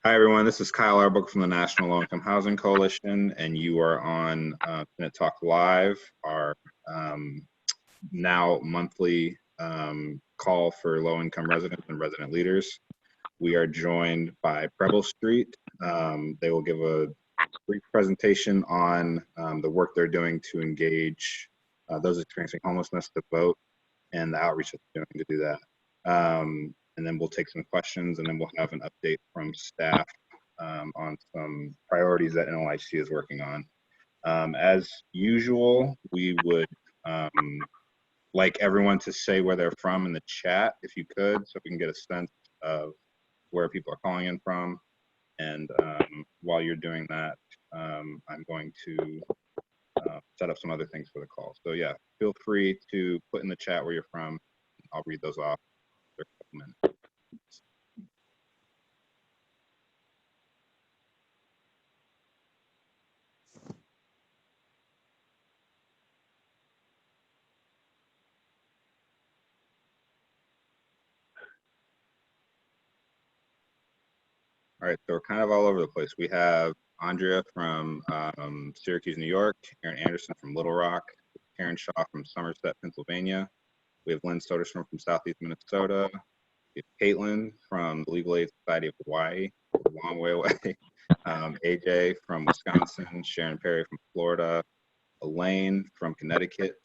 Hi, everyone. This is Kyle Arbuckle from the National Low Income Housing Coalition, and you are on Tenant Talk Live, our now monthly call for low-income residents and resident leaders. We are joined by Preble Street. They will give a brief presentation on the work they're doing to engage those experiencing homelessness to vote and the outreach that they're doing to do that. And then we'll take some questions, and then we'll have an update from staff on some priorities that NLIHC is working on. As usual, we would like everyone to say where they're from in the chat, if you could, so we can get a sense of where people are calling in from. And while you're doing that, I'm going to set up some other things for the call. So yeah, feel free to put in the chat where you're from. I'll read those off for a couple minutes. All right, so we're kind of all over the place. We have Andrea from Syracuse, New York, Aaron Anderson from Little Rock, Karen Shaw from Somerset, Pennsylvania. We have Lynn Soderstrom from Southeast Minnesota. We have Caitlin from the Legal Aid Society of Hawaii, a long way away. AJ from Wisconsin, Sharon Perry from Florida, Elaine from Connecticut,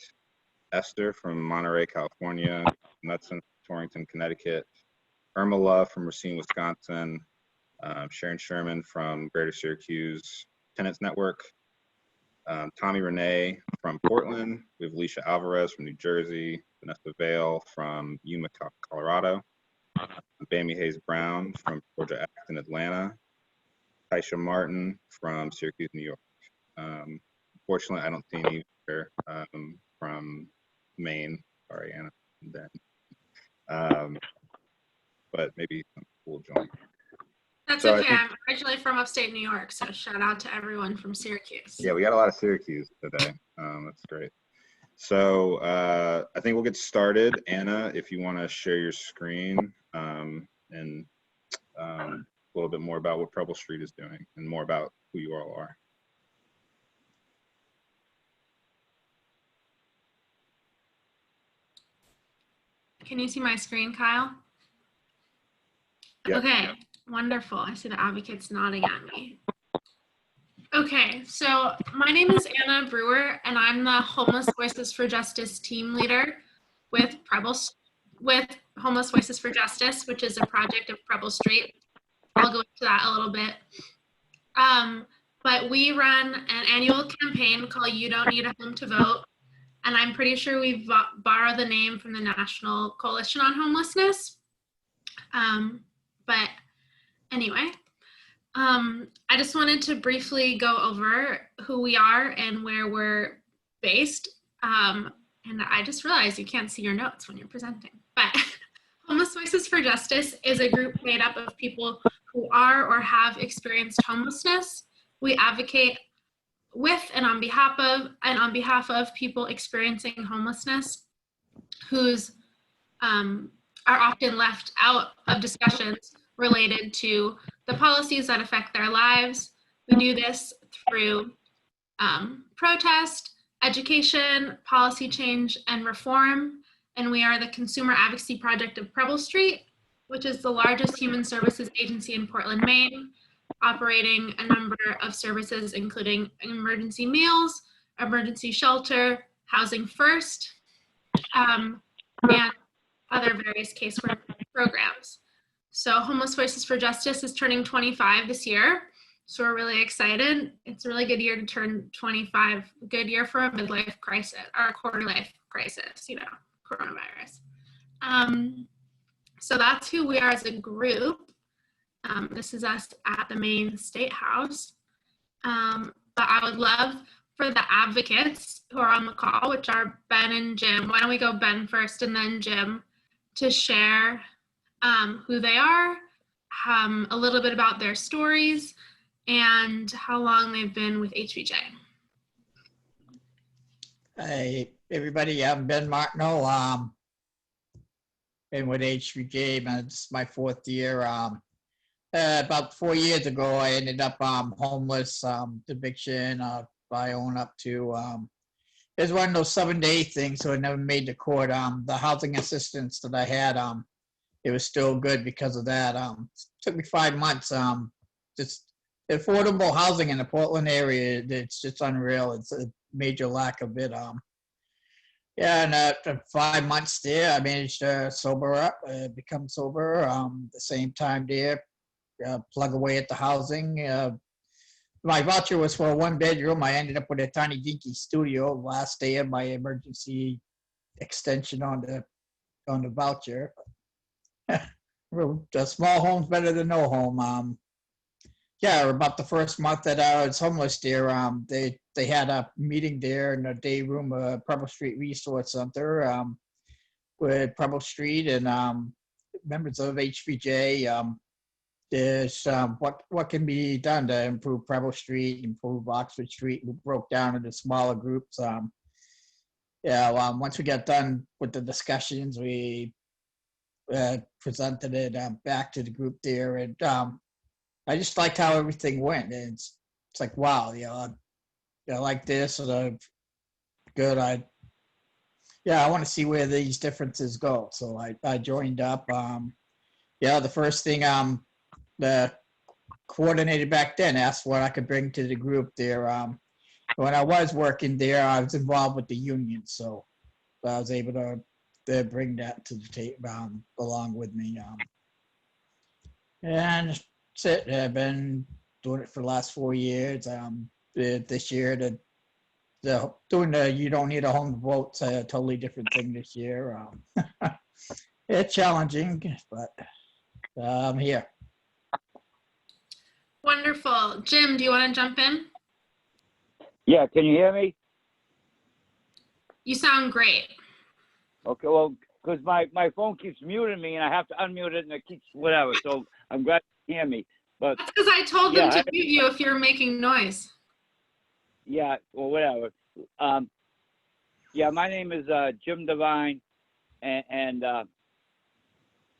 Esther from Monterey, California, Knudsen from Torrington, Connecticut, Irma Love from Racine, Wisconsin, Sharon Sherman from Greater Syracuse Tenants Network, Tommy Renee from Portland. We have Alicia Alvarez from New Jersey, Vanessa Vale from Yuma, Colorado, Bammy Hayes Brown from Georgia Act in Atlanta, Taisha Martin from Syracuse, New York. Unfortunately, I don't see any here from Maine. Sorry, Anna. But maybe some people will join. That's so okay. I'm originally from upstate New York, so shout out to everyone from Syracuse. Yeah, we got a lot of Syracuse today. That's great. So I think we'll get started. Anna, if you want to share your screen and a little bit more about what Preble Street is doing and more about who you all are. Can you see my screen, Kyle? Yeah. Okay. Wonderful. I see the advocates nodding at me. Okay, so my name is Anna Brewer, and I'm the Homeless Voices for Justice team leader with Homeless Voices for Justice, which is a project of Preble Street. I'll go into that a little bit. But we run an annual campaign called You Don't Need a Home to Vote, and I'm pretty sure we borrow the name from the National Coalition on Homelessness. But anyway, I just wanted to briefly go over who we are and where we're based. And I just realized you can't see your notes when you're presenting. But Homeless Voices for Justice is a group made up of people who are or have experienced homelessness. We advocate with and on behalf of people experiencing homelessness who's are often left out of discussions related to the policies that affect their lives. We do this through protest, education, policy change, and reform. And we are the consumer advocacy project of Preble Street, which is the largest human services agency in Portland, Maine, operating a number of services, including emergency meals, emergency shelter, housing first, and other various case work programs. So Homeless Voices for Justice is turning 25 this year. So we're really excited. It's a really good year to turn 25, a good year for a midlife crisis, or a quarter life crisis, you know, coronavirus. So that's who we are as a group. This is us at the Maine State House. But I would love for the advocates who are on the call, which are Ben and Jim. Why don't we go Ben first and then Jim, to share who they are, a little bit about their stories, and how long they've been with HVJ. Hey, everybody, I'm Ben Martineau. Been with HVJ, man, it's my 4th year. about 4 years ago, I ended up homeless, eviction. I own up to. It was one of those 7 day things, so I never made the court. The housing assistance that I had, it was still good because of that. Took me 5 months. Just affordable housing in the Portland area, it's just unreal. It's a major lack of it. Yeah, and after 5 months there, I managed to sober up, become sober. The same time there, plug away at the housing. My voucher was for a 1 bedroom. I ended up with a tiny dinky studio last day of my emergency extension on the voucher. A small home's better than no home. Yeah, about the first month that I was homeless there, they had a meeting there in the day room, Preble Street Resource Center, with Preble Street and members of HVJ. There's what can be done to improve Preble Street, improve Oxford Street. We broke down into smaller groups. Once we got done with the discussions, we presented it back to the group there, and I just liked how everything went. And it's like, wow, I like this, and good. I want to see where these differences go. So I joined up. The first thing the coordinator back then asked what I could bring to the group there. When I was working there, I was involved with the union, so I was able to bring that to the table along with me. And that's it. I've been doing it for the last 4 years. This year, doing the you don't need a home to vote's a totally different thing this year. It's challenging, but I'm here. Wonderful. Jim, do you want to jump in? Yeah, can you hear me? You sound great. Okay, well, because my phone keeps muting me and I have to unmute it and it keeps whatever. So I'm glad you can hear me. But that's because I told them to mute you if you're making noise. Yeah, or whatever. My name is Jim Devine, and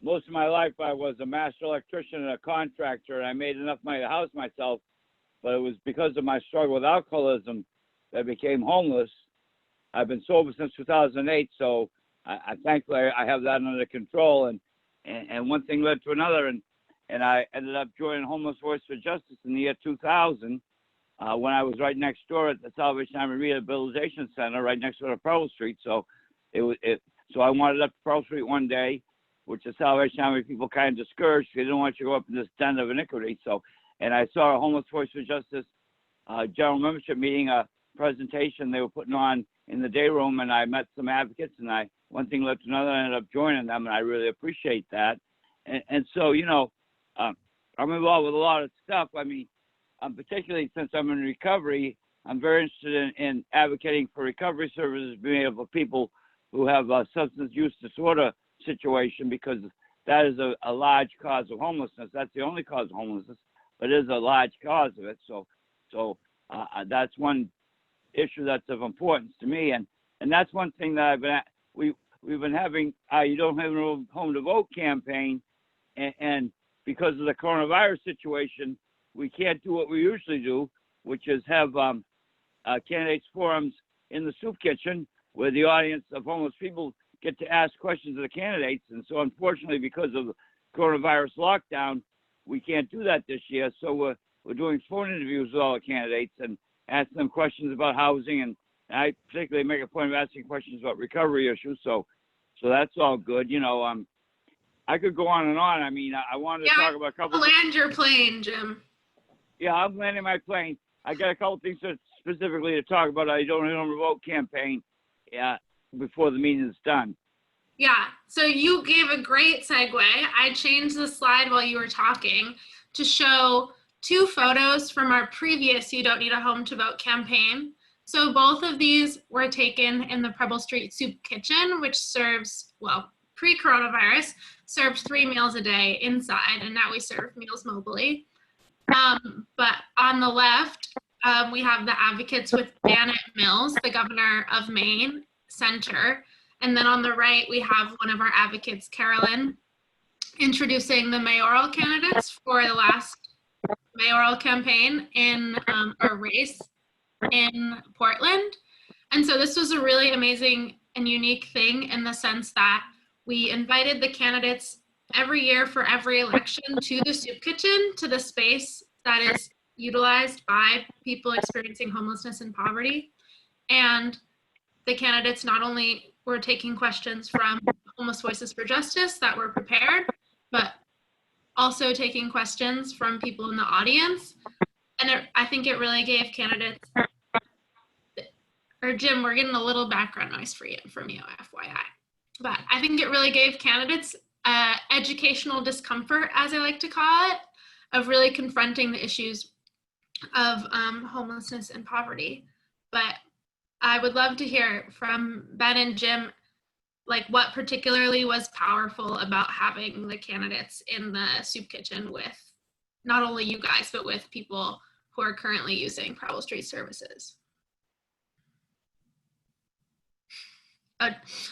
most of my life I was a master electrician and a contractor, and I made enough money to house myself, but it was because of my struggle with alcoholism that I became homeless. I've been sober since 2008, so I thankfully I have that under control, and one thing led to another, and I ended up joining Homeless Voice for Justice in the year 2000, when I was right next door at the Salvation Army Rehabilitation Center, right next door to Preble Street. So so I wandered up to Preble Street one day, which the Salvation Army people kind of discouraged because they didn't want you to go up in this den of iniquity. And I saw a Homeless Voice for Justice general membership meeting, a presentation they were putting on in the day room, and I met some advocates, and one thing led to another. I ended up joining them, and I really appreciate that. And so, I'm involved with a lot of stuff. I mean, particularly since I'm in recovery, I'm very interested in advocating for recovery services being able for people who have a substance use disorder situation, because that is a large cause of homelessness. That's the only cause of homelessness, but it is a large cause of it. So that's one issue that's of importance to me, and that's one thing that we've been having. You don't have a home to vote campaign, and because of the coronavirus situation, we can't do what we usually do, which is have candidates forums in the soup kitchen where the audience of homeless people get to ask questions of the candidates. And so unfortunately, because of the coronavirus lockdown, we can't do that this year. So we're doing phone interviews with all the candidates and asking them questions about housing. And I particularly make a point of asking questions about recovery issues. So that's all good. I could go on and on. I mean, I wanted to talk about a couple. Land your plane, Jim. Yeah, I'm landing my plane. I got a couple things specifically to talk about. I don't vote campaign before the meeting is done. Yeah, so you gave a great segue. I changed the slide while you were talking to show 2 photos from our previous You Don't Need a Home to Vote campaign. So both of these were taken in the Preble Street Soup Kitchen, which serves, well, pre-coronavirus, served 3 meals a day inside, and now we serve meals mobily. But on the left, we have the advocates with Janet Mills, the governor of Maine, center. And then on the right, we have one of our advocates, Carolyn, introducing the mayoral candidates for the last mayoral campaign in our race in Portland. And so this was a really amazing and unique thing in the sense that we invited the candidates every year for every election to the soup kitchen, to the space that is utilized by people experiencing homelessness and poverty. And the candidates not only were taking questions from Homeless Voices for Justice that were prepared, but also taking questions from people in the audience. And I think it really gave candidates, or Jim, we're getting a little background noise from you, FYI. But I think it really gave candidates educational discomfort, as I like to call it, of really confronting the issues of homelessness and poverty. But I would love to hear from Ben and Jim, like what particularly was powerful about having the candidates in the soup kitchen with not only you guys, but with people who are currently using Preble Street services.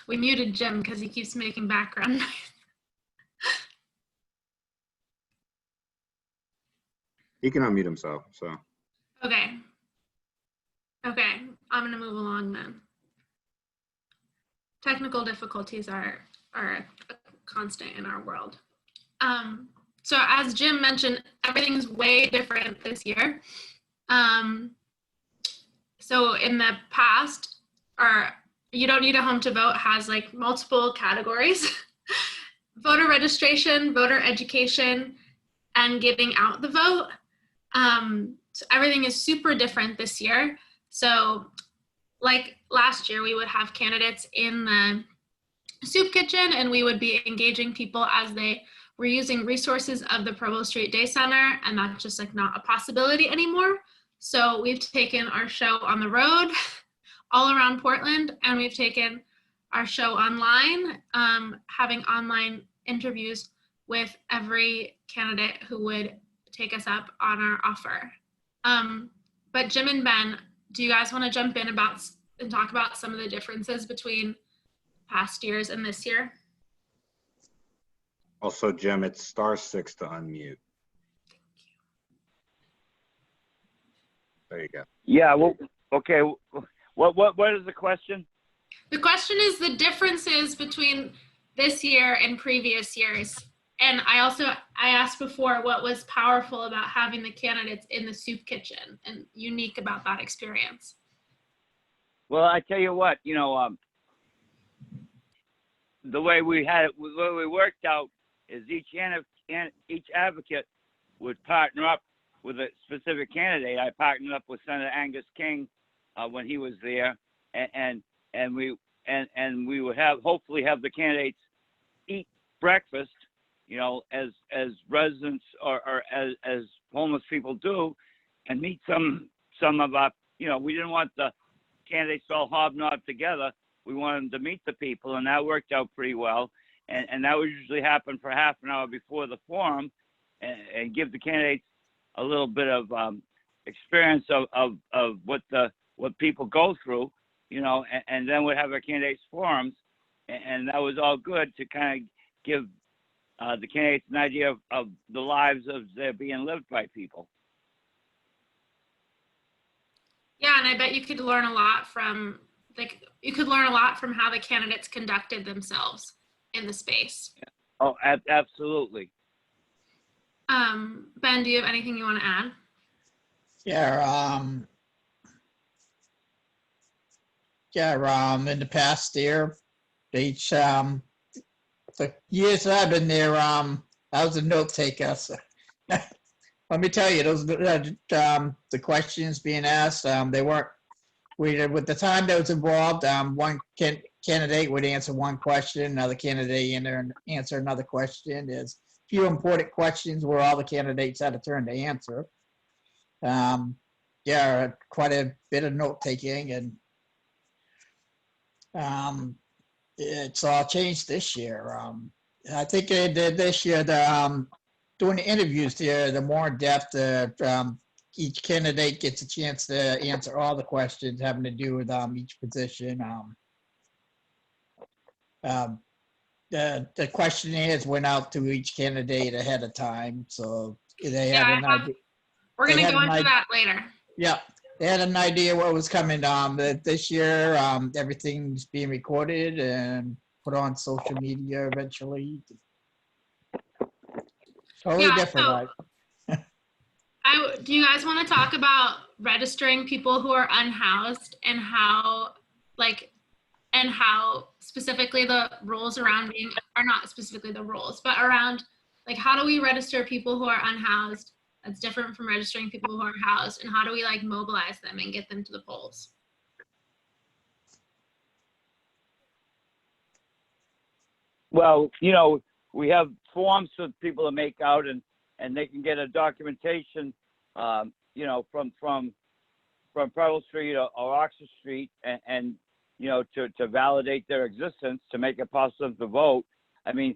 We muted Jim because he keeps making background noise. He can unmute himself, so. Okay, I'm gonna move along then. Technical difficulties are a constant in our world. So as Jim mentioned, everything's way different this year. So in the past, You Don't Need a Home to Vote has like multiple categories: voter registration, voter education, and getting out the vote. So everything is super different this year. So like last year, we would have candidates in the soup kitchen and we would be engaging people as they were using resources of the Preble Street Day Center, and that's just like not a possibility anymore. So we've taken our show on the road all around Portland, and we've taken our show online, having online interviews with every candidate who would take us up on our offer. But Jim and Ben, do you guys want to jump in and talk about some of the differences between past years and this year? Also, Jim, it's *6 to unmute. There you go. Yeah, well, okay. What is the question? The question is the differences between this year and previous years. And I asked before what was powerful about having the candidates in the soup kitchen and unique about that experience. Well, I tell you what, the way we had it, the way we worked out is each advocate would partner up with a specific candidate. I partnered up with Senator Angus King when he was there, and we would hopefully have the candidates eat breakfast, as residents or as homeless people do, and meet some of our, we didn't want the candidates all hobnob together. We wanted them to meet the people, and that worked out pretty well. And that would usually happen for half an hour before the forum, and give the candidates a little bit of experience of what people go through, and then we'd have our candidates forums, and that was all good to kind of give the candidates an idea of the lives of they're being lived by people. Yeah, and I bet you could learn a lot from how the candidates conducted themselves in the space. Oh, absolutely. Ben, do you have anything you want to add? In the past year, the years I've been there, I was a note taker. So let me tell you, those the questions being asked, they weren't. With the time that was involved, one candidate would answer one question, another candidate answer another question. There's a few important questions where all the candidates had a turn to answer. Quite a bit of note taking, and it's all changed this year. I think this year, doing the interviews there, the more in depth, each candidate gets a chance to answer all the questions having to do with each position. the questionnaires went out to each candidate ahead of time, so they Yeah, had an idea. we're They gonna had go an into idea. that later. Yeah, they had an idea what was coming. This year, everything's being recorded and put on social media eventually. Totally Yeah, different, so right? do you guys want to talk about registering people who are unhoused and how specifically the rules around being, or not specifically the rules, but around like how do we register people who are unhoused that's different from registering people who are housed, and how do we like mobilize them and get them to the polls? Well, we have forms for people to make out, and they can get a documentation, from Preble Street or Oxford Street, and to validate their existence, to make it possible to vote. I mean,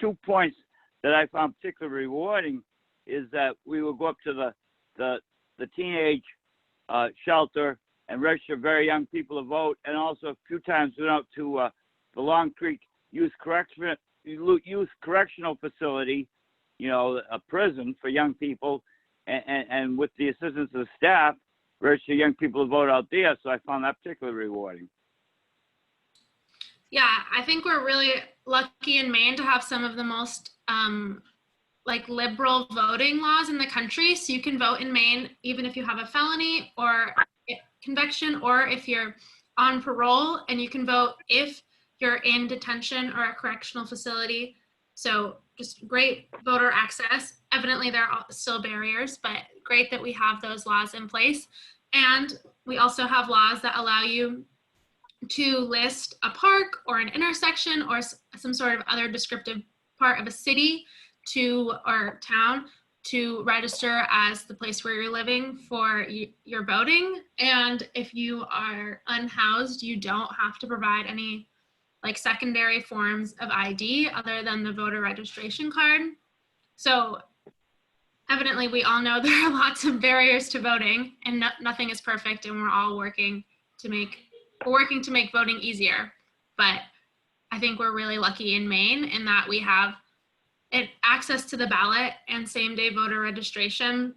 two points that I found particularly rewarding is that we will go up to the teenage shelter and register very young people to vote, and also a few times went out to the Long Creek Youth Correctional Facility, a prison for young people, and with the assistance of the staff, register young people to vote out there. So I found that particularly rewarding. Yeah, I think we're really lucky in Maine to have some of the most liberal voting laws in the country. So you can vote in Maine even if you have a felony or conviction, or if you're on parole, and you can vote if you're in detention or a correctional facility. So just great voter access. Evidently there are still barriers, but great that we have those laws in place. And we also have laws that allow you to list a park or an intersection or some sort of other descriptive part of a city or town to register as the place where you're living for your voting. And if you are unhoused, you don't have to provide any secondary forms of ID other than the voter registration card. So evidently we all know there are lots of barriers to voting, and nothing is perfect, and we're all working to make voting easier. But I think we're really lucky in Maine in that we have access to the ballot and same-day voter registration,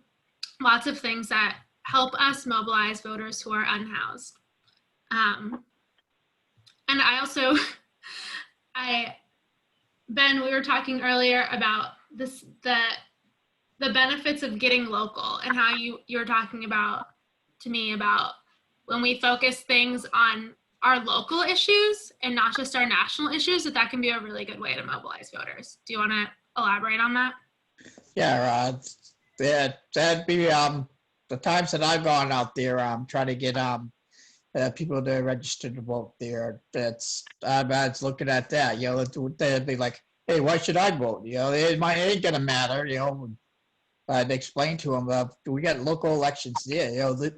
lots of things that help us mobilize voters who are unhoused. And I also, Ben, we were talking earlier about the benefits of getting local, and how you were talking to me about when we focus things on our local issues and not just our national issues, that can be a really good way to mobilize voters. Do you want to elaborate on that? Yeah, that'd be the times that I've gone out there trying to get people to register to vote there. I was looking at that. They'd be like, "Hey, why should I vote?" It ain't gonna matter. I'd explain to them, we got local elections there.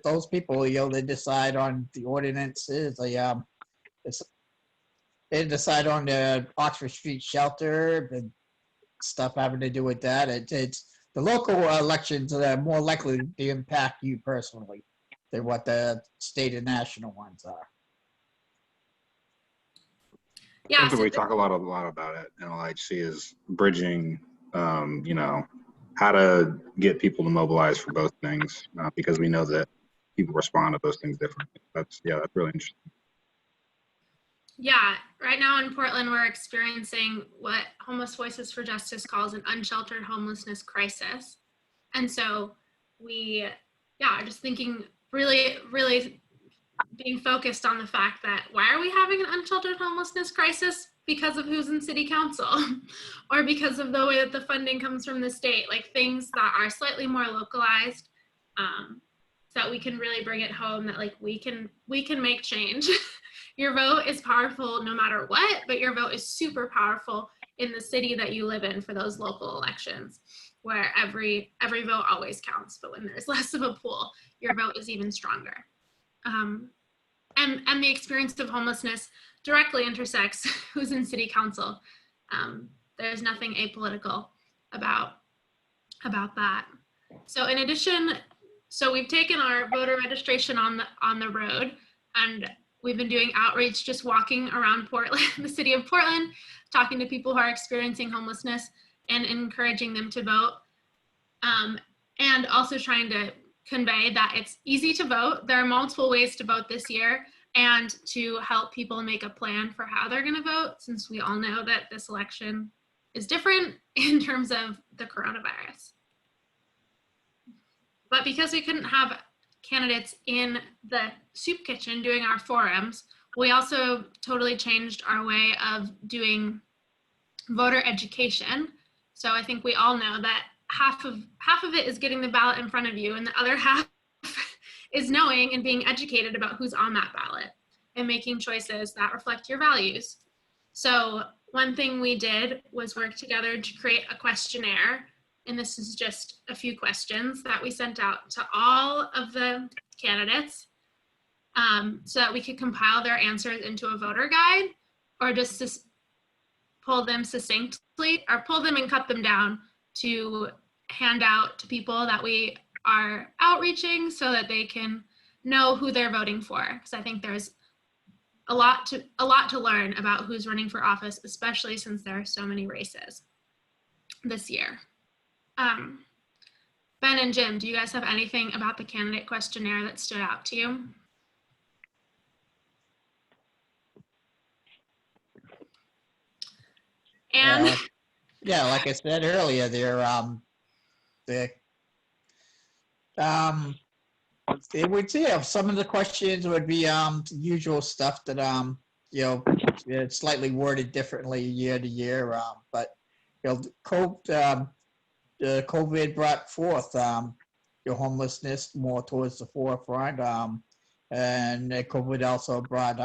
Those people, they decide on the ordinances. They decide on the Oxford Street shelter and stuff having to do with that. It's the local elections that are more likely to impact you personally than what the state and national ones are. Yeah, something we talk a lot about at NLIHC is bridging, how to get people to mobilize for both things, because we know that people respond to those things differently. That's really interesting. Yeah, right now in Portland, we're experiencing what Homeless Voices for Justice calls an unsheltered homelessness crisis. And so we are just thinking really, really being focused on the fact that why are we having an unsheltered homelessness crisis? Because of who's in city council or because of the way that the funding comes from the state, things that are slightly more localized, so that we can really bring it home that we can make change. Your vote is powerful no matter what, but your vote is super powerful in the city that you live in for those local elections, where every vote always counts, but when there's less of a pool, your vote is even stronger. And the experience of homelessness directly intersects who's in city council. There's nothing apolitical about that. So in addition, we've taken our voter registration on the road, and we've been doing outreach, just walking around Portland, the city of Portland, talking to people who are experiencing homelessness and encouraging them to vote. And also trying to convey that it's easy to vote. There are multiple ways to vote this year, and to help people make a plan for how they're going to vote, since we all know that this election is different in terms of the coronavirus. But because we couldn't have candidates in the soup kitchen doing our forums, we also totally changed our way of doing voter education. So I think we all know that half of it is getting the ballot in front of you, and the other half is knowing and being educated about who's on that ballot and making choices that reflect your values. So one thing we did was work together to create a questionnaire, and this is just a few questions that we sent out to all of the candidates, so that we could compile their answers into a voter guide, or just to pull them succinctly, or pull them and cut them down to hand out to people that we are outreaching, so that they can know who they're voting for. Because I think there's a lot to learn about who's running for office, especially since there are so many races this year. Ben and Jim, do you guys have anything about the candidate questionnaire that stood out to you? And yeah, like I said earlier, it would some of the questions would be the usual stuff that it's slightly worded differently year to year, but COVID brought forth your homelessness more towards the forefront, and COVID also brought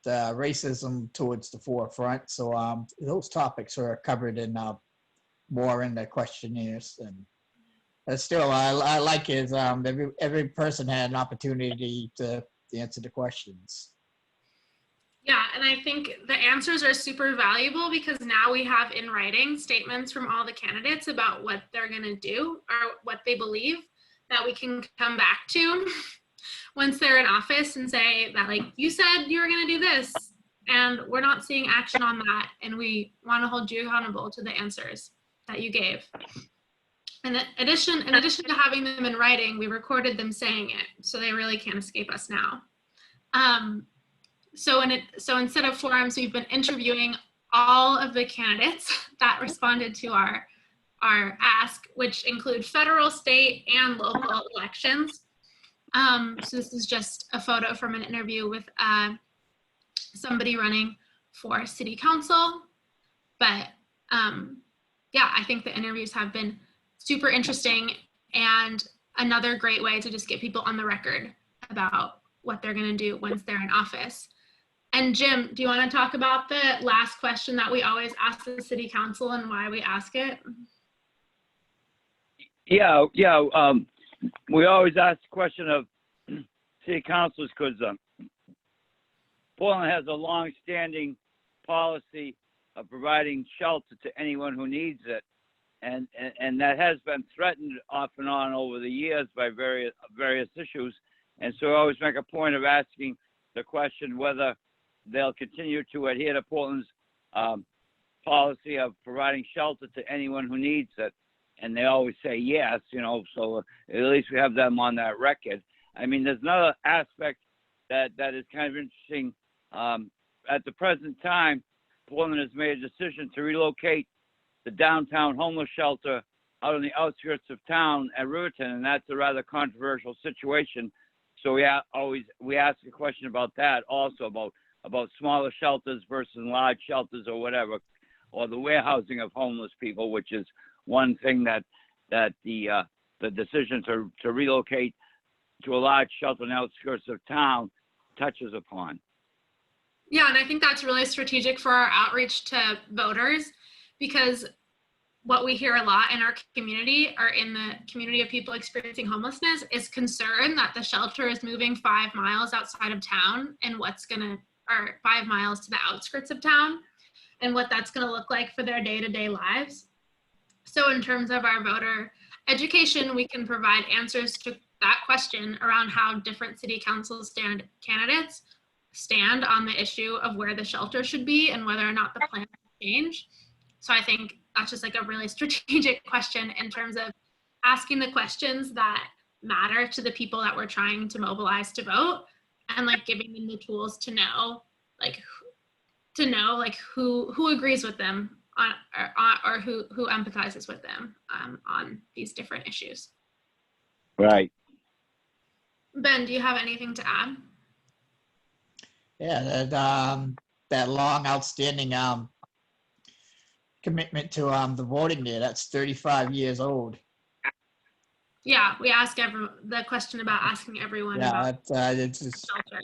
the racism towards the forefront. So those topics are covered in more in the questionnaires. And still, I like is every person had an opportunity to answer the questions. Yeah, and I think the answers are super valuable, because now we have in writing statements from all the candidates about what they're going to do or what they believe, that we can come back to once they're in office and say that, like, you said you were going to do this, and we're not seeing action on that, and we want to hold you accountable to the answers that you gave. And in addition to having them in writing, we recorded them saying it, so they really can't escape us now. So instead of forums, we've been interviewing all of the candidates that responded to our ask, which include federal, state, and local elections. So this is just a photo from an interview with somebody running for city council. But yeah, I think the interviews have been super interesting, and another great way to just get people on the record about what they're going to do once they're in office. And Jim, do you want to talk about the last question that we always ask the city council and why we ask it? Yeah. We always ask the question of city councils, because Portland has a long-standing policy of providing shelter to anyone who needs it, and that has been threatened off and on over the years by various issues. And so I always make a point of asking the question whether they'll continue to adhere to Portland's policy of providing shelter to anyone who needs it. And they always say yes, so at least we have them on that record. I mean, there's another aspect that is kind of interesting. At the present time, Portland has made a decision to relocate the downtown homeless shelter out on the outskirts of town at Riverton, and that's a rather controversial situation. So we ask a question about that also, about smaller shelters versus large shelters or whatever, or the warehousing of homeless people, which is one thing that the decision to relocate to a large shelter on the outskirts of town touches upon. Yeah, and I think that's really strategic for our outreach to voters, because what we hear a lot in our community, or in the community of people experiencing homelessness, is concern that the shelter is moving 5 miles outside of town, and or 5 miles to the outskirts of town, and what that's going to look like for their day-to-day lives. So in terms of our voter education, we can provide answers to that question around how different city council stand candidates stand on the issue of where the shelter should be and whether or not the plan will change. So I think that's just like a really strategic question in terms of asking the questions that matter to the people that we're trying to mobilize to vote, and like giving them the tools to know like who agrees with them on or who empathizes with them on these different issues. Right. Ben, do you have anything to add? Yeah, that long outstanding commitment to the voting day, that's 35 years old. Yeah, we ask the question about asking everyone about It's just, shelter.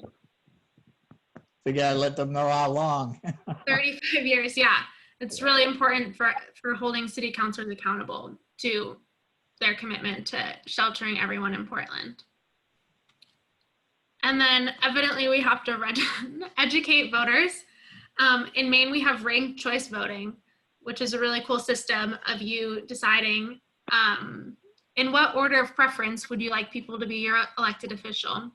we gotta let them know how long. 35 years, yeah. It's really important for holding city councilors accountable to their commitment to sheltering everyone in Portland. And then evidently we have to educate voters. In Maine, we have ranked choice voting, which is a really cool system of you deciding in what order of preference would you like people to be your elected official.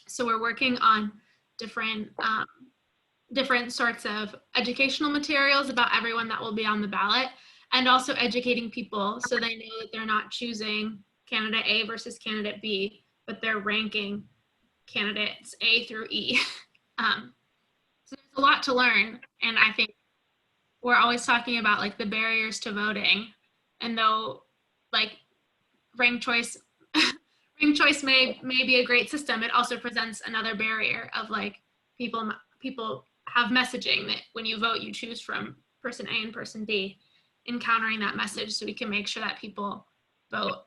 So we're working on different sorts of educational materials about everyone that will be on the ballot, and also educating people so they know that they're not choosing candidate A versus candidate B, but they're ranking candidates A through E. So there's a lot to learn, and I think we're always talking about like the barriers to voting, and though like ranked choice may be a great system, it also presents another barrier of like people have messaging that when you vote you choose from person A and person D, encountering that message so we can make sure that people vote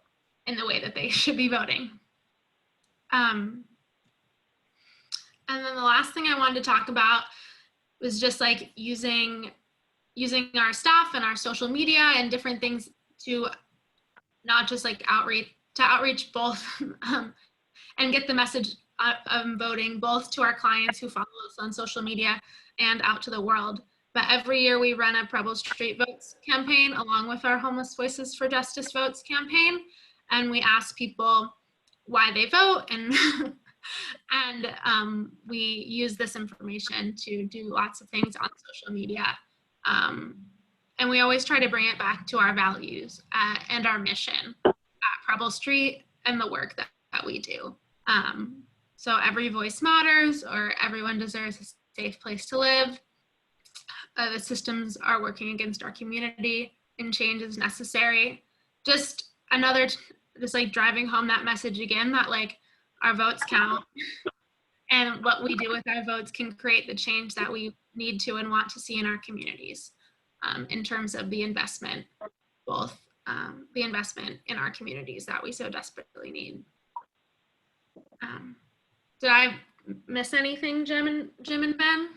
in the way that they should be voting. And then the last thing I wanted to talk about was just like using our staff and our social media and different things to not just like outreach both and get the message of voting both to our clients who follow us on social media and out to the world. But every year we run a Preble Street Votes campaign along with our Homeless Voices for Justice Votes campaign, and we ask people why they vote, and we use this information to do lots of things on social media. And we always try to bring it back to our values and our mission at Preble Street and the work that we do. So every voice matters, or everyone deserves a safe place to live. The systems are working against our community and change is necessary. Just like driving home that message again, that like our votes count and what we do with our votes can create the change that we need to and want to see in our communities, in terms of the investment, both the investment in our communities that we so desperately need. Did I miss anything, Jim and Ben?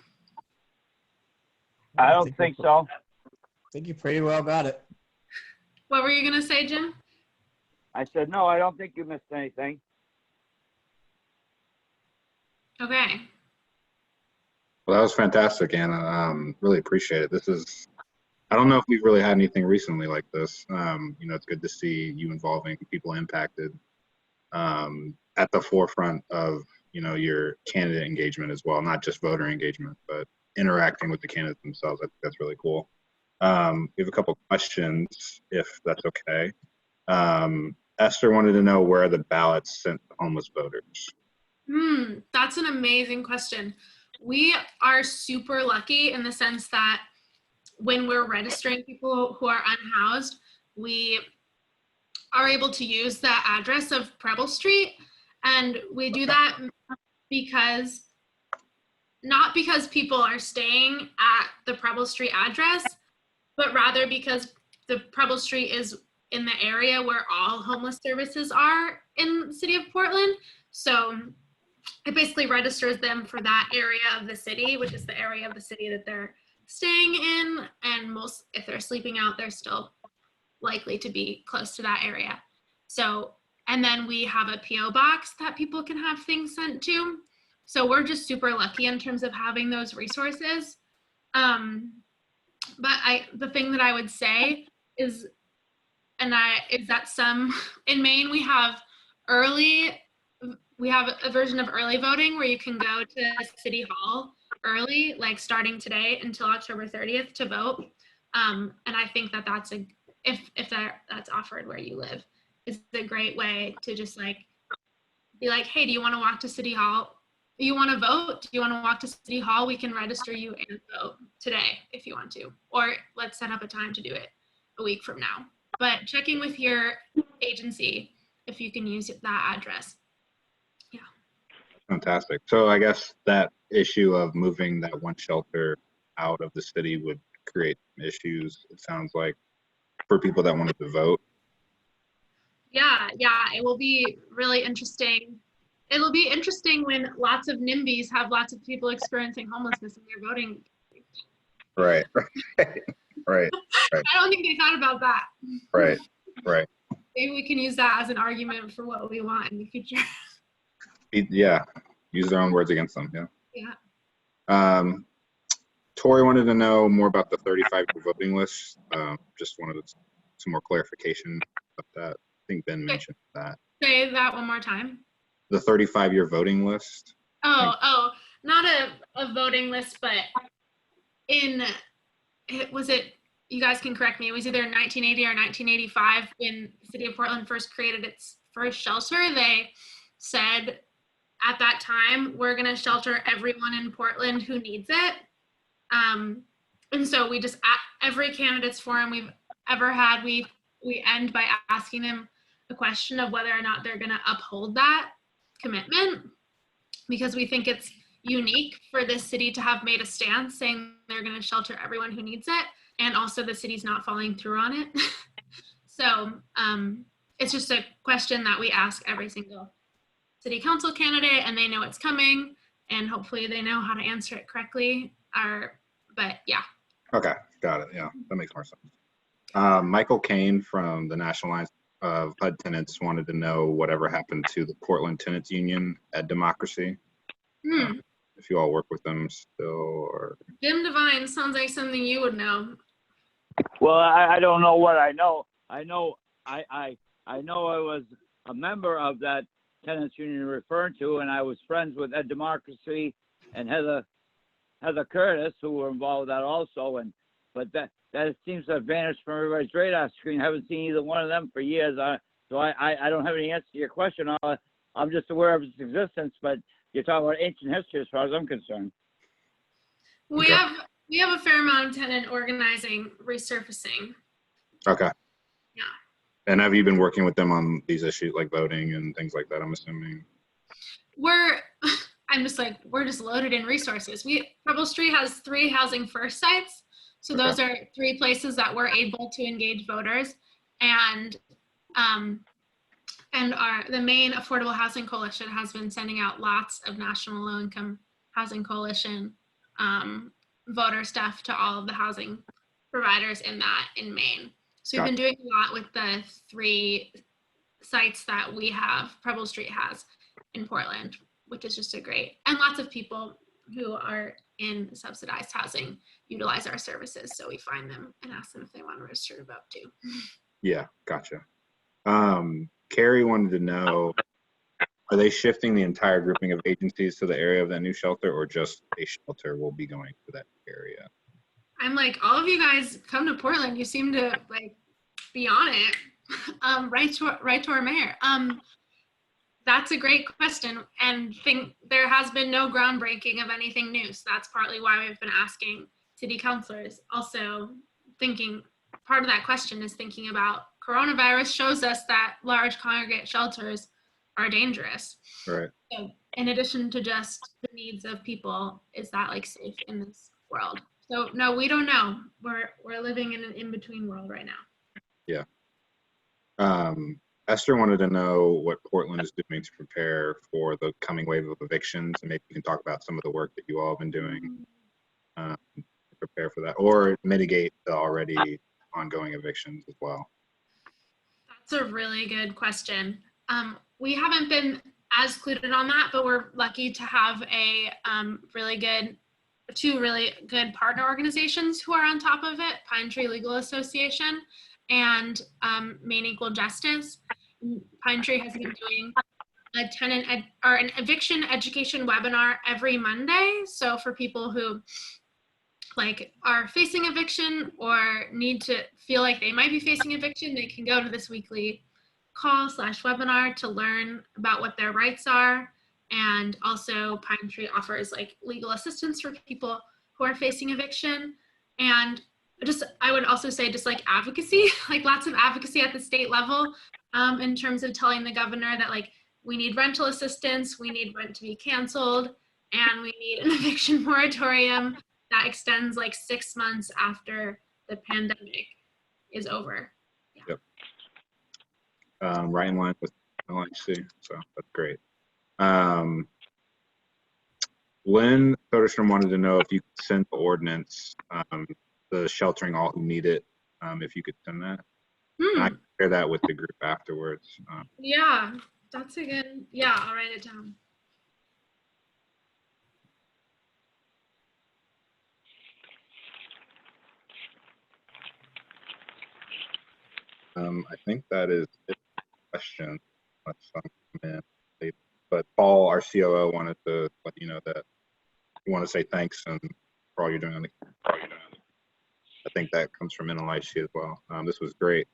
I don't think so. I think you pretty well got it. What were you gonna say, Jim? I said, no, I don't think you missed anything. Okay. Well, that was fantastic, Anna. Really appreciate it. I don't know if we've really had anything recently like this. It's good to see you involving people impacted at the forefront of, your candidate engagement as well, not just voter engagement, but interacting with the candidates themselves. I think that's really cool. We have a couple questions, if that's okay. Esther wanted to know where the ballots sent to homeless voters. That's an amazing question. We are super lucky in the sense that when we're registering people who are unhoused, we are able to use the address of Preble Street. And we do that not because people are staying at the Preble Street address, but rather because the Preble Street is in the area where all homeless services are in the city of Portland. So it basically registers them for that area of the city, which is the area of the city that they're staying in. And if they're sleeping out, they're still likely to be close to that area. So, and then we have a PO box that people can have things sent to. So we're just super lucky in terms of having those resources. But the thing that I would say is that in Maine, we have early we have a version of early voting where you can go to City Hall early, like starting today until October 30th to vote. And I think that that's if that's offered where you live, is a great way to just like be like, hey, do you want to walk to City Hall? You want to vote? Do you want to walk to City Hall? We can register you and vote today if you want to, or let's set up a time to do it a week from now. But checking with your agency if you can use that address. Yeah. Fantastic. So I guess that issue of moving that one shelter out of the city would create issues, it sounds like, for people that wanted to vote. Yeah, it will be really interesting. It'll be interesting when lots of NIMBYs have lots of people experiencing homelessness and they're voting. Right. Right. I don't think they thought about that. Right. Maybe we can use that as an argument for what we want in the future. Yeah. Use their own words against them. Yeah. Yeah. Tori wanted to know more about the 35-year voting list. Just wanted some more clarification about that. I think Ben mentioned that. Say that one more time. The 35-year voting list. Oh, not a voting list, but you guys can correct me, it was either 1980 or 1985 when the city of Portland first created its first shelter. They said at that time, we're going to shelter everyone in Portland who needs it. And so we just, at every candidates forum we've ever had, we end by asking them a question of whether or not they're going to uphold that commitment, because we think it's unique for this city to have made a stance saying they're going to shelter everyone who needs it, and also the city's not following through on it. So it's just a question that we ask every single city council candidate, and they know it's coming, and hopefully they know how to answer it correctly. But yeah. Okay, got it. Yeah, that makes more sense. Michael Kane from the National Alliance of HUD Tenants wanted to know whatever happened to the Portland Tenants Union at Democracy. If you all work with them still, or Jim Devine sounds like something you would know. Well, I don't know what I know. I know I was a member of that tenants union you're referring to, and I was friends with Ed Democracy and Heather Curtis, who were involved with that also. But that seems to have vanished from everybody's radar screen. I haven't seen either one of them for years. So I don't have any answer to your question. I'm just aware of its existence, but you're talking about ancient history as far as I'm concerned. We have a fair amount of tenant organizing resurfacing. Okay. Yeah. And have you been working with them on these issues like voting and things like that, I'm assuming? We're just loaded in resources. Preble Street has 3 Housing First sites. So those are 3 places that we're able to engage voters. And the Maine Affordable Housing Coalition has been sending out lots of National Low Income Housing Coalition voter stuff to all of the housing providers in Maine. So we've been doing a lot with the 3 sites that we have, Preble Street has in Portland, which is just and lots of people who are in subsidized housing utilize our services. So we find them and ask them if they want to register to vote too. Yeah, gotcha. Carrie wanted to know, are they shifting the entire grouping of agencies to the area of that new shelter, or just a shelter will be going to that area? I'm like, all of you guys come to Portland. You seem to like be on it. Right to our mayor. That's a great question, and there has been no groundbreaking of anything new. So that's partly why we've been asking city councilors. Also part of that question is thinking about coronavirus shows us that large congregate shelters are dangerous. Right. So in addition to just the needs of people, is that like safe in this world? So no, we don't know. We're living in an in-between world right now. Yeah. Esther wanted to know what Portland is doing to prepare for the coming wave of evictions, and maybe you can talk about some of the work that you all have been doing to prepare for that, or mitigate the already ongoing evictions as well. That's a really good question. We haven't been as clued in on that, but we're lucky to have two really good partner organizations who are on top of it, Pine Tree Legal Association and Maine Equal Justice. Pine Tree has been doing or an eviction education webinar every Monday. So for people who like are facing eviction or need to feel like they might be facing eviction, they can go to this weekly call/webinar to learn about what their rights are. And also Pine Tree offers like legal assistance for people who are facing eviction. And I would also say just like advocacy, like lots of advocacy at the state level in terms of telling the governor that like we need rental assistance, we need rent to be canceled, and we need an eviction moratorium that extends like 6 months after the pandemic is over. Yeah. Yep. Right in line with NLIHC, so that's great. Lynn Soderstrom wanted to know if you could send the ordinance, the sheltering all who need it, if you could send that. And I can share that with the group afterwards. Yeah, that's a good, yeah, I'll write it down. I think that is it. Question. Let's come in later. But Paul, our COO, wanted to let you know that we want to say thanks and for all you're doing on the. I think that comes from NLIHC as well. This was great.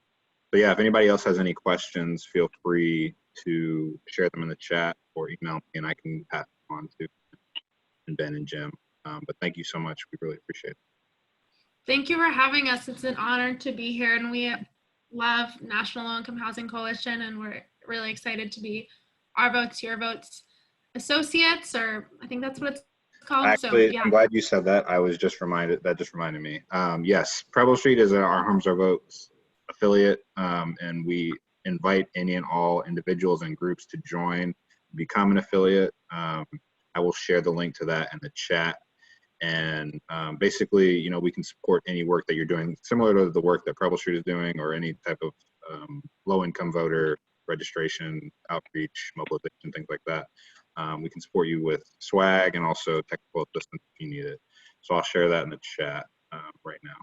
So yeah, if anybody else has any questions, feel free to share them in the chat or email me, and I can pass them on to Ben and Jim. But thank you so much. We really appreciate it. Thank you for having us. It's an honor to be here, and we love National Low Income Housing Coalition, and we're really excited to be Our Votes, Your Votes associates, or I think that's what it's called. Actually, so, yeah. I'm glad you said that. I was just reminded, that just reminded me. Yes, Preble Street is our Homes Our Votes affiliate, and we invite any and all individuals and groups to join, become an affiliate. I will share the link to that in the chat. And basically, you know, we can support any work that you're doing, similar to the work that Preble Street is doing, or any type of low-income voter registration, outreach, mobilization, things like that. We can support you with swag and also technical assistance if you need it. So I'll share that in the chat right now.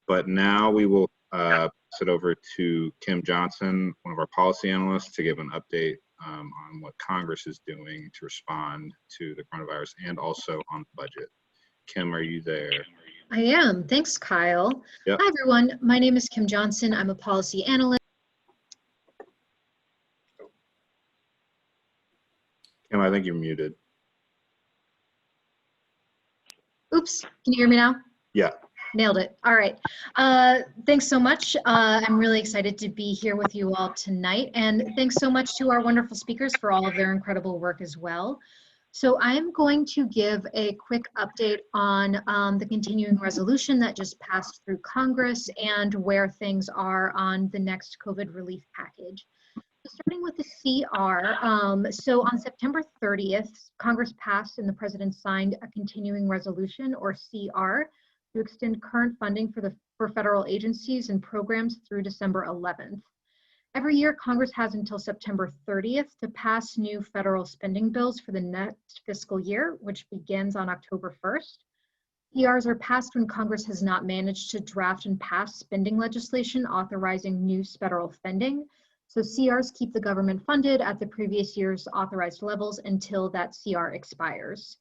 But now we will pass it over to Kim Johnson, one of our policy analysts, to give an update on what Congress is doing to respond to the coronavirus and also on the budget. Kim, are you there? I am. Thanks, Kyle. Yep. Hi, everyone. My name is Kim Johnson. I'm a policy analyst. Kim, I think you're muted. Oops. Can you hear me now? Yeah. Nailed it. All right. Thanks so much. I'm really excited to be here with you all tonight. And thanks so much to our wonderful speakers for all of their incredible work as well. So I'm going to give a quick update on the continuing resolution that just passed through Congress and where things are on the next COVID relief package. So starting with the CR, so on September 30th, Congress passed and the President signed a continuing resolution, or CR, to extend current funding for federal agencies and programs through December 11th. Every year, Congress has until September 30th to pass new federal spending bills for the next fiscal year, which begins on October 1st. CRs are passed when Congress has not managed to draft and pass spending legislation authorizing new federal spending. So CRs keep the government funded at the previous year's authorized levels until that CR expires.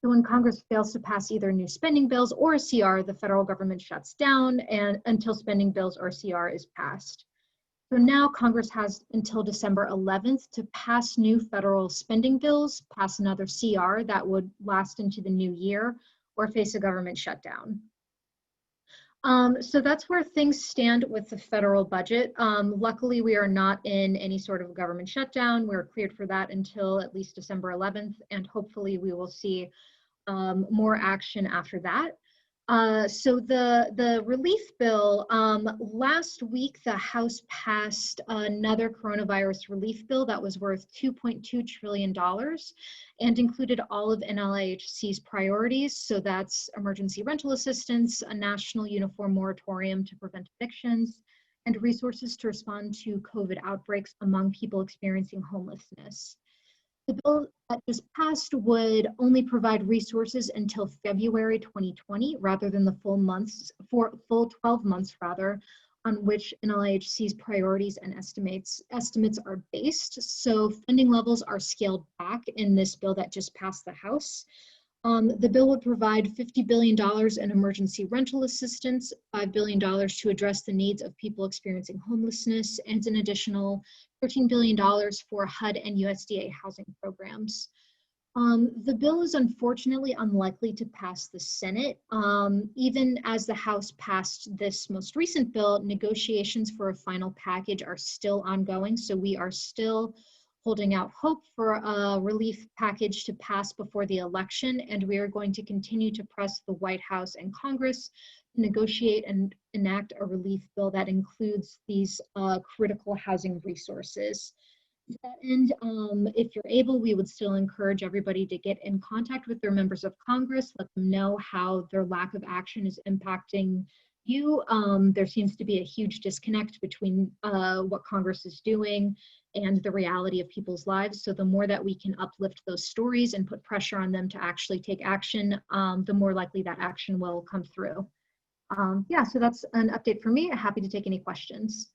So when Congress fails to pass either new spending bills or a CR, the federal government shuts down and until spending bills or CR is passed. So now Congress has until December 11th to pass new federal spending bills, pass another CR that would last into the new year, or face a government shutdown. So that's where things stand with the federal budget. Luckily, we are not in any sort of government shutdown. We're cleared for that until at least December 11th, and hopefully we will see more action after that. So the relief bill, last week the House passed another coronavirus relief bill that was worth $2.2 trillion and included all of NLIHC's priorities. So that's emergency rental assistance, a national uniform moratorium to prevent evictions, and resources to respond to COVID outbreaks among people experiencing homelessness. The bill that just passed would only provide resources until February 2020, rather than the full 12 months rather, on which NLIHC's priorities and estimates are based. So funding levels are scaled back in this bill that just passed the House. The bill would provide $50 billion in emergency rental assistance, $5 billion to address the needs of people experiencing homelessness, and an additional $13 billion for HUD and USDA housing programs. The bill is unfortunately unlikely to pass the Senate. Even as the House passed this most recent bill, negotiations for a final package are still ongoing, so we are still holding out hope for a relief package to pass before the election, and we are going to continue to press the White House and Congress to negotiate and enact a relief bill that includes these critical housing resources. To that end, if you're able, we would still encourage everybody to get in contact with their members of Congress, let them know how their lack of action is impacting you. There seems to be a huge disconnect between what Congress is doing and the reality of people's lives. So the more that we can uplift those stories and put pressure on them to actually take action, the more likely that action will come through. Yeah, so that's an update for me. Happy to take any questions.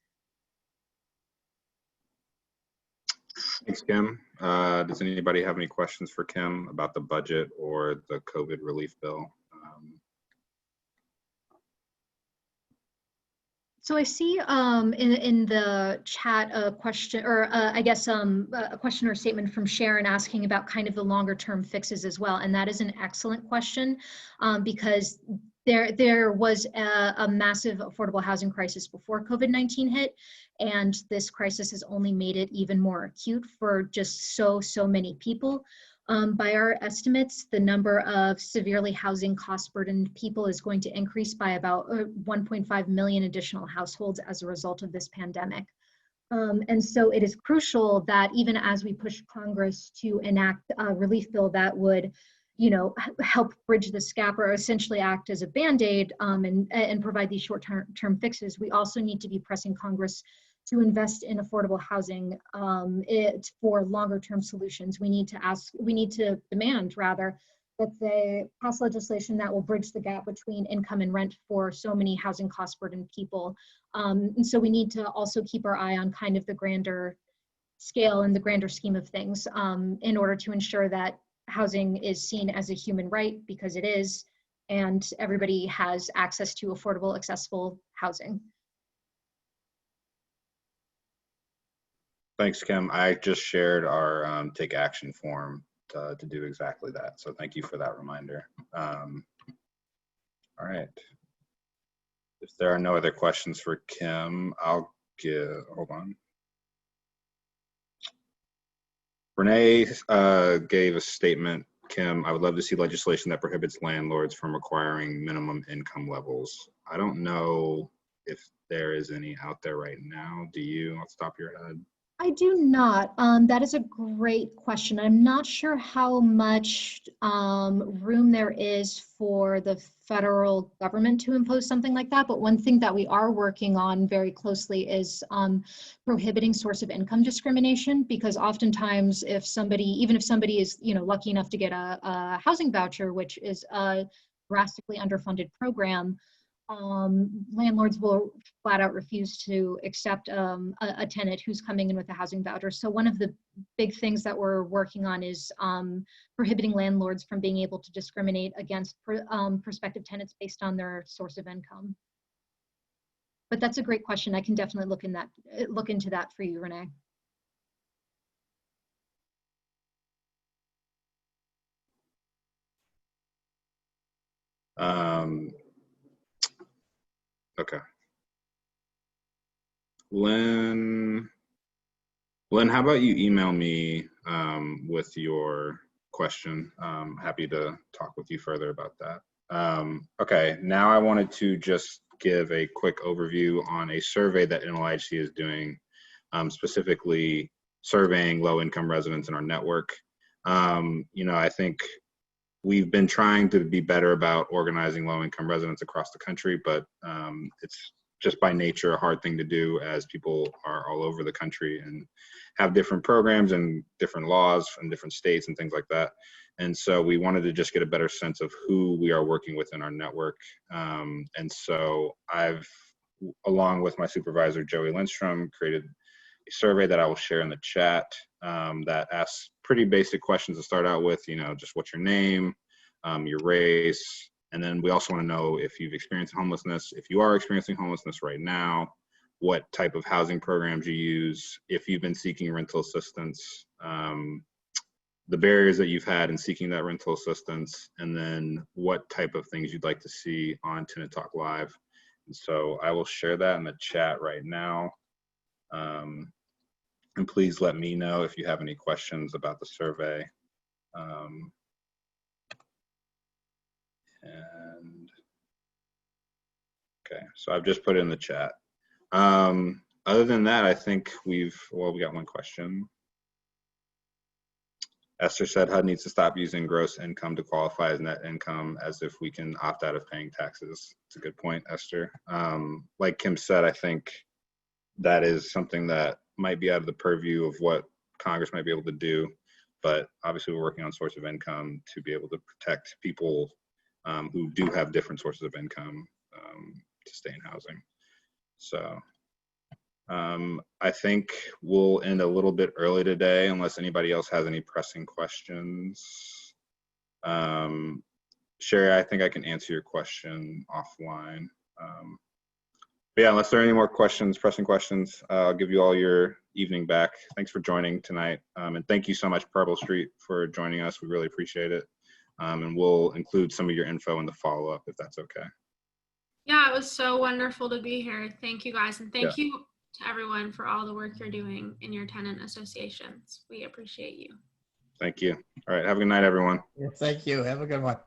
Thanks, Kim. Does anybody have any questions for Kim about the budget or the COVID relief bill? So I see in the chat a question, or I guess a question or statement from Sharon asking about kind of the longer term fixes as well. And that is an excellent question because there was a massive affordable housing crisis before COVID-19 hit. And this crisis has only made it even more acute for just so many people. By our estimates, the number of severely housing cost burdened people is going to increase by about 1.5 million additional households as a result of this pandemic. And so it is crucial that even as we push Congress to enact a relief bill that would, you know, help bridge this gap or essentially act as a Band-Aid and provide these short-term fixes, we also need to be pressing Congress to invest in affordable housing for longer-term solutions. We need to demand rather that they pass legislation that will bridge the gap between income and rent for so many housing cost burdened people. And so we need to also keep our eye on kind of the grander scale and the grander scheme of things in order to ensure that housing is seen as a human right, because it is, and everybody has access to affordable, accessible housing. Thanks, Kim. I just shared our take action form to do exactly that. So thank you for that reminder. All right. If there are no other questions for Kim, hold on. Renee gave a statement. Kim, I would love to see legislation that prohibits landlords from requiring minimum income levels. I don't know if there is any out there right now. Do you, off the top of your head? I do not. That is a great question. I'm not sure how much room there is for the federal government to impose something like that. But one thing that we are working on very closely is prohibiting source of income discrimination, because oftentimes if somebody, even if somebody is, you know, lucky enough to get a housing voucher, which is a drastically underfunded program, landlords will flat out refuse to accept a tenant who's coming in with a housing voucher. So one of the big things that we're working on is prohibiting landlords from being able to discriminate against prospective tenants based on their source of income. But that's a great question. I can definitely look into that for you, Renee. Okay. Lynn, how about you email me with your question? Happy to talk with you further about that. Okay, now I wanted to just give a quick overview on a survey that NLIHC is doing, specifically surveying low-income residents in our network. You know, I think we've been trying to be better about organizing low-income residents across the country, but it's just by nature a hard thing to do, as people are all over the country and have different programs and different laws from different states and things like that. And so we wanted to just get a better sense of who we are working with in our network. And so I've along with my supervisor, Joey Lindstrom, created a survey that I will share in the chat that asks pretty basic questions to start out with, just what's your name, your race, and then we also want to know if you've experienced homelessness, if you are experiencing homelessness right now, what type of housing programs you use, if you've been seeking rental assistance, the barriers that you've had in seeking that rental assistance, and then what type of things you'd like to see on Tenant Talk Live. And so I will share that in the chat right now. And please let me know if you have any questions about the survey. And okay, so I've just put it in the chat. Other than that, I think we got one question. Esther said HUD needs to stop using gross income to qualify as net income, as if we can opt out of paying taxes. It's a good point, Esther. Like Kim said, I think that is something that might be out of the purview of what Congress might be able to do, but obviously we're working on source of income to be able to protect people who do have different sources of income to stay in housing. So I think we'll end a little bit early today unless anybody else has any pressing questions. Sherry, I think I can answer your question offline. But yeah, unless there are any more questions, pressing questions, I'll give you all your evening back. Thanks for joining tonight. And thank you so much, Preble Street, for joining us. We really appreciate it. And we'll include some of your info in the follow-up if that's okay. Yeah, it was so wonderful to be here. Thank you guys. And thank you to everyone for all the work you're doing in your tenant associations. We appreciate you. Thank you. All right. Have a good night, everyone. Thank you. Have a good one.